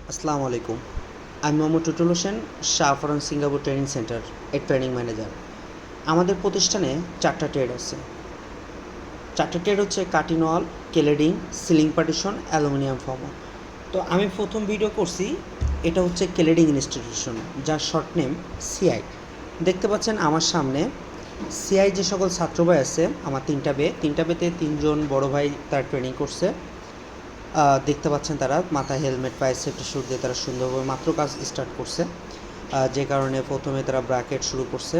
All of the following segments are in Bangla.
আসসালামু আলাইকুম। আমি Mohammad Tutul Hossain, Shahfaran Singapore training centre এর ট্রেনিং ম্যানেজার। আমাদের প্রতিষ্ঠানে 4টা ট্রেড আছে। 4টা ট্রেড হচ্ছে cutting wall, cladding, ceiling partition, aluminium form. তো আমি প্রথম ভিডিও করছি, এটা হচ্ছে কেলেডিং ইনস্টিটিউশন, যার শর্ট নেম সিআই। দেখতে পাচ্ছেন আমার সামনে সিআই যে সকল ছাত্র ভাই আছে, আমার 3টা বেতে 3জন বড় ভাই তার ট্রেনিং করছে। দেখতে পাচ্ছেন তারা মাথায় হেলমেট, পায়ে সেফটি শ্যুট দিয়ে তারা সুন্দরভাবে মাত্র কাজ স্টার্ট করছে, যে কারণে প্রথমে তারা ব্র্যাকেট শুরু করছে।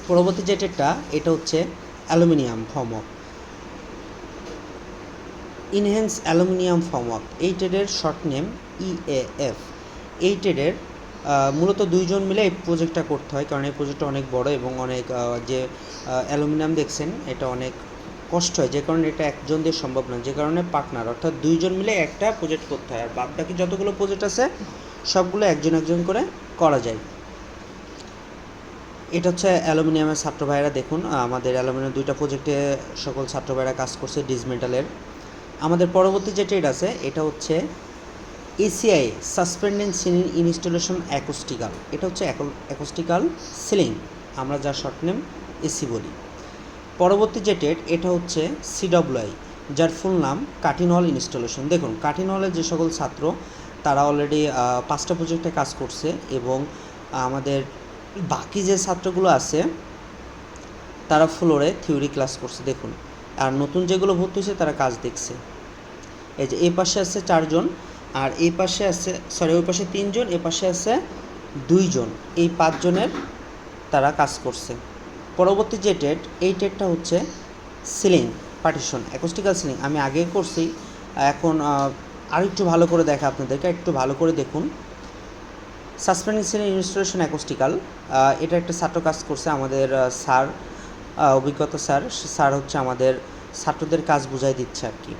পরবর্তী যে ট্রেডটা, এটা হচ্ছে aluminium formwork, enhance aluminium formwork. এই ট্রেডের শর্ট নেম ইএএফ। এই ট্রেডের মূলত 2জন মিলে এই প্রজেক্টটা করতে হয়, কারণ এই প্রজেক্টটা অনেক বড় এবং অনেক যে অ্যালুমিনিয়াম দেখছেন এটা অনেক কষ্ট হয়, যে কারণে এটা একজন দিয়ে সম্ভব না, যে কারণে পার্টনার অর্থাৎ 2জন মিলে একটা প্রজেক্ট করতে হয়। আর বাদ বাকি যতগুলো প্রজেক্ট আছে সবগুলো একজন করে করা যায়। এটা হচ্ছে অ্যালুমিনিয়ামের ছাত্র ভাইয়েরা। দেখুন আমাদের অ্যালুমিনিয়াম 2টা প্রজেক্টে সকল ছাত্র ভাইয়েরা কাজ করছে ডিসমেন্টালের। আমাদের পরবর্তী যে ট্রেড আছে এটা হচ্ছে এসিআই, সাসপেন্ডেড সিলিং ইনস্টলেশন অ্যাকোস্টিক্যাল। এটা হচ্ছে অ্যাকোস্টিক্যাল সিলিং, আমরা যার শর্ট নেম এসি বলি। পরবর্তী যে ট্রেড এটা হচ্ছে সিডব্লিউআই, যার ফুল নাম কাটিং ওয়াল ইনস্টলেশন। দেখুন কাটিং ওয়ালের যে সকল ছাত্র তারা অলরেডি 5টা প্রজেক্টে কাজ করছে, এবং আমাদের বাকি যে ছাত্রগুলো আছে তারা ফ্লোরে থিওরি ক্লাস করছে। দেখুন, আর নতুন যেগুলো ভর্তি হয়েছে তারা কাজ দেখছে। এই যে এই পাশে আছে 4জন, আর এই পাশে আছে ওই পাশে 3জন, এ পাশে আছে 2জন, এই 5জনের তারা কাজ করছে। পরবর্তী যে ট্রেড, এই ট্রেডটা হচ্ছে সিলিং পার্টিশন, অ্যাকোস্টিক্যাল সিলিং। আমি আগে করছি, এখন আর একটু ভালো করে দেখা আপনাদেরকে, একটু ভালো করে দেখুন। সাসপেন্ডিং সিলিং ইনস্টলেশন অ্যাকোস্টিক্যাল, এটা একটা ছাত্র কাজ করছে। আমাদের স্যার, অভিজ্ঞতা স্যার হচ্ছে আমাদের ছাত্রদের কাজ বুঝাই দিচ্ছে আর কি।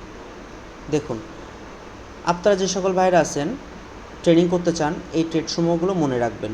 দেখুন, আপনারা যে সকল ভাইরা আছেন ট্রেনিং করতে চান, এই ট্রেড সমূহগুলো মনে রাখবেন।